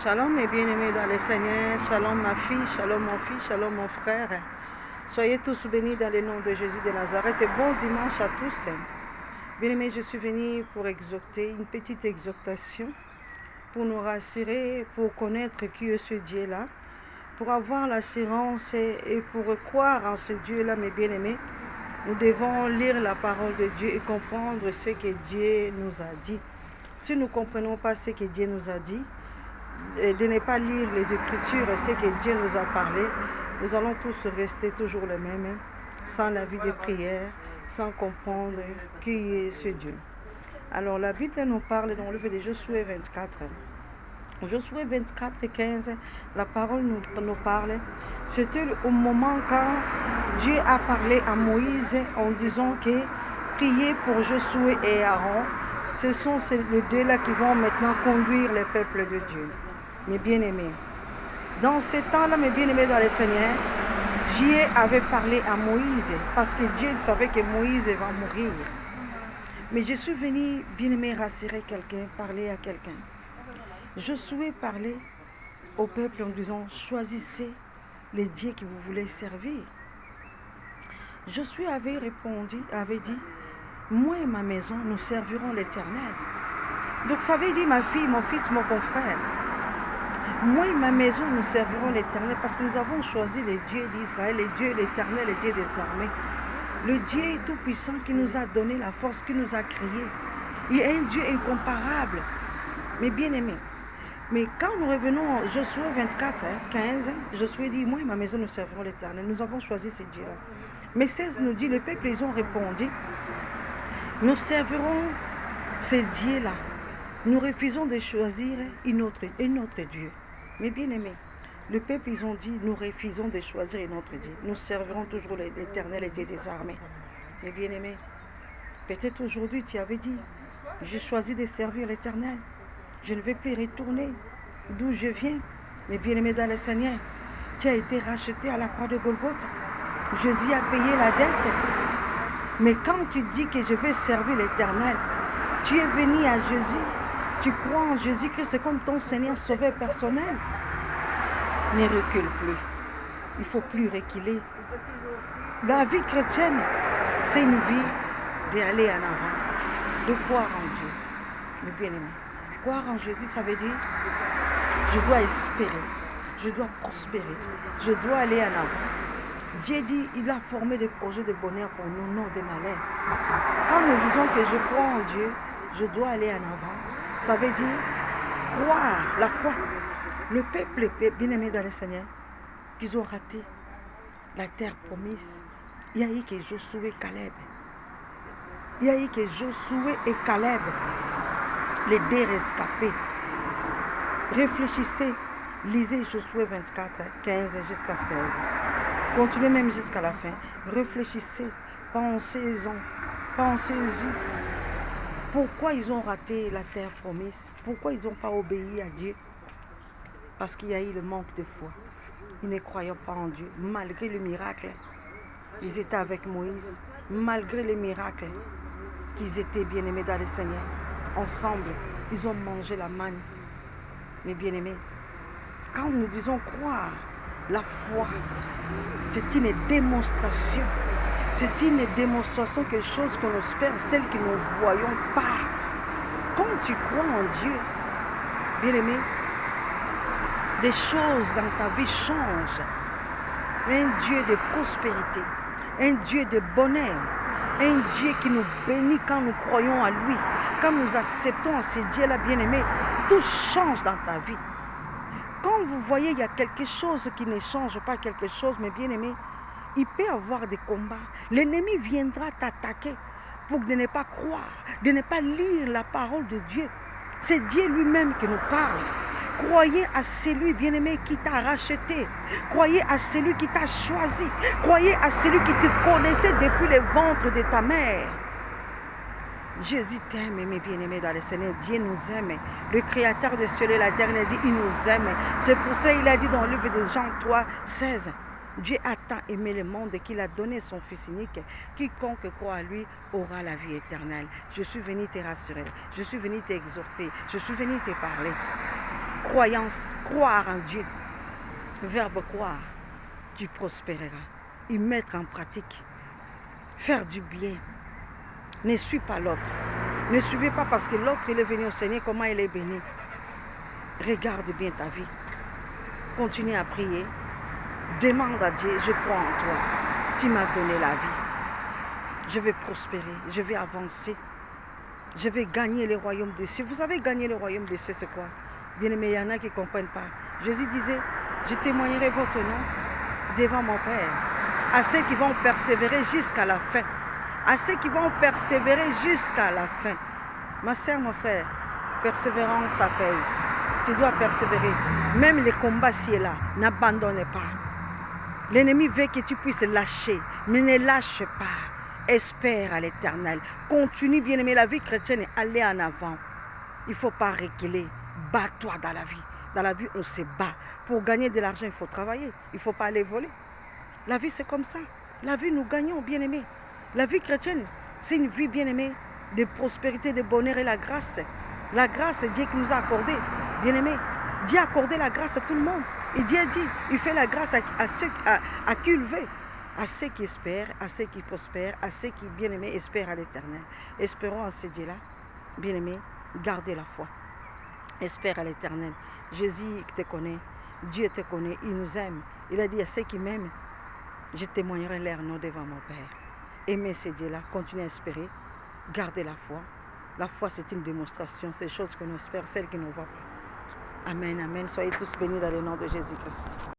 Shalom mes bien-aimés dans le Seigneur, shalom ma fille, shalom mon fils, shalom mon frère. Soyez tous bénis dans le nom de Jésus de Nazareth et bon dimanche à tous. Bien-aimés, je suis venue pour exhorter, une petite exhortation, pour nous rassurer, pour connaître qui est ce Dieu-là, pour avoir l'assurance et pour croire en ce Dieu-là, mes bien-aimés. Nous devons lire la parole de Dieu et comprendre ce que Dieu nous a dit. Si nous ne comprenons pas ce que Dieu nous a dit, de ne pas lire les Écritures, ce que Dieu nous a parlé, nous allons tous rester toujours les mêmes, sans la vie de prière, sans comprendre qui est ce Dieu. Alors la Bible nous parle dans le livre de Josué 24. Josué 24, 15, la parole nous parle. C'était au moment quand Dieu a parlé à Moïse en disant que priez pour Josué et Aaron. Ce sont les deux-là qui vont maintenant conduire le peuple de Dieu. Mes bien-aimés, dans ce temps-là, mes bien-aimés dans le Seigneur, Dieu avait parlé à Moïse parce que Dieu savait que Moïse va mourir. Mais je suis venu, bien-aimé, rassurer quelqu'un, parler à quelqu'un. Josué parlait au peuple en disant, choisissez les dieux que vous voulez servir. Josué avait répondu, avait dit, moi et ma maison, nous servirons l'Éternel. Donc ça veut dire ma fille, mon fils, mon confrère. Moi et ma maison, nous servirons l'Éternel parce que nous avons choisi le Dieu d'Israël, le Dieu l'Éternel, le Dieu des armées. Le Dieu tout-puissant qui nous a donné la force, qui nous a créés. Il est un Dieu incomparable, mais bien-aimé. Mais quand nous revenons à Josué 24, 15, Josué dit, moi et ma maison, nous servirons l'Éternel. Nous avons choisi ce Dieu-là. Mais 16 nous dit, le peuple, ils ont répondu, nous servirons ce Dieu-là. Nous refusons de choisir un autre Dieu. Mais bien aimés, le peuple, ils ont dit, nous refusons de choisir un autre Dieu. Nous servirons toujours l'Éternel, le Dieu des armées. Mais bien aimés, peut-être aujourd'hui tu avais dit, j'ai choisi de servir l'Éternel. Je ne vais plus retourner d'où je viens. Mais bien aimé dans le Seigneur, tu as été racheté à la croix de Golgotha. Jésus a payé la dette. Mais quand tu dis que je vais servir l'Éternel, tu es venu à Jésus. Tu crois en Jésus-Christ comme ton Seigneur sauveur personnel. Ne recule plus. Il ne faut plus reculer. La vie chrétienne, c'est une vie d'aller en avant, de croire en Dieu. Mais bien aimé, croire en Jésus, ça veut dire, je dois espérer, je dois prospérer, je dois aller en avant. Dieu dit, il a formé des projets de bonheur pour nous, non de malheur. Quand nous disons que je crois en Dieu, je dois aller en avant. Ça veut dire croire, la foi. Le peuple bien-aimé dans le Seigneur, qu'ils ont raté la terre promise. Il y a eu que Josué et Caleb. Il y a eu que Josué et Caleb, les deux rescapés. Réfléchissez, lisez Josué 24, 15 jusqu'à 16. Continuez même jusqu'à la fin. Réfléchissez, pensez-en, pensez-y. Pourquoi ils ont raté la terre promise? Pourquoi ils n'ont pas obéi à Dieu? Parce qu'il y a eu le manque de foi. Ils ne croyaient pas en Dieu. Malgré le miracle, ils étaient avec Moïse. Malgré le miracle, qu'ils étaient bien-aimés dans le Seigneur. Ensemble, ils ont mangé la manne. Mais bien-aimés, quand nous disons croire, la foi, c'est une démonstration. C'est une démonstration, quelque chose qu'on espère, celle que nous ne voyons pas. Quand tu crois en Dieu, bien-aimé, des choses dans ta vie changent. Un Dieu de prospérité, un Dieu de bonheur, un Dieu qui nous bénit quand nous croyons à lui. Quand nous acceptons ce Dieu-là, bien-aimé, tout change dans ta vie. Quand vous voyez, il y a quelque chose qui ne change pas quelque chose, mais bien-aimé, il peut y avoir des combats. L'ennemi viendra t'attaquer pour de ne pas croire, de ne pas lire la parole de Dieu. C'est Dieu lui-même qui nous parle. Croyez à celui, bien-aimé, qui t'a racheté. Croyez à celui qui t'a choisi. Croyez à celui qui te connaissait depuis le ventre de ta mère. Jésus t'aime, mes bien-aimés dans le Seigneur. Dieu nous aime. Le Créateur de ciel et la terre, il dit, il nous aime. C'est pour ça qu'il a dit dans le livre de Jean 3, 16. Dieu a tant aimé le monde qu'il a donné son Fils unique. Quiconque croit à lui aura la vie éternelle. Je suis venu te rassurer. Je suis venu t'exhorter. Je suis venu te parler. Croyance, croire en Dieu. Verbe croire, tu prospéreras. Y mettre en pratique. Faire du bien. Ne suis pas l'autre. Ne suivez pas parce que l'autre il est venu au Seigneur, comment il est béni. Regarde bien ta vie. Continue à prier. Demande à Dieu, je crois en toi. Tu m'as donné la vie. Je vais prospérer, je vais avancer. Je vais gagner le royaume des cieux. Vous savez, gagner le royaume des cieux, c'est quoi? Bien aimé, il y en a qui ne comprennent pas. Jésus disait, je témoignerai votre nom devant mon Père. À ceux qui vont persévérer jusqu'à la fin. À ceux qui vont persévérer jusqu'à la fin. Ma soeur, mon frère, persévérance, ça paye. Tu dois persévérer. Même les combats ci et là, n'abandonne pas. L'ennemi veut que tu puisses lâcher, mais ne lâche pas. Espère à l'Éternel. Continue, bien-aimé, la vie chrétienne et aller en avant. Il ne faut pas reculer. Bats-toi dans la vie. Dans la vie, on se bat. Pour gagner de l'argent, il faut travailler. Il ne faut pas aller voler. La vie, c'est comme ça. La vie, nous gagnons, bien-aimé. La vie chrétienne, c'est une vie, bien-aimée, de prospérité, de bonheur et la grâce. La grâce, c'est Dieu qui nous a accordé, bien-aimé. Dieu a accordé la grâce à tout le monde. Et Dieu dit, il fait la grâce à qui il veut. À ceux qui espèrent, à ceux qui prospèrent, à ceux qui, bien-aimés, espèrent à l'Éternel. Espérons en ce Dieu-là, bien-aimé, gardez la foi. Espère à l'Éternel. Jésus te connaît, Dieu te connaît, il nous aime. Il a dit à ceux qui m'aiment, je témoignerai leur nom devant mon Père. Aimez ce Dieu-là, continuez à espérer, gardez la foi. La foi, c'est une démonstration, c'est des choses que nous espérons, celles qui nous voient. Amen, amen. Soyez tous bénis dans le nom de Jésus-Christ.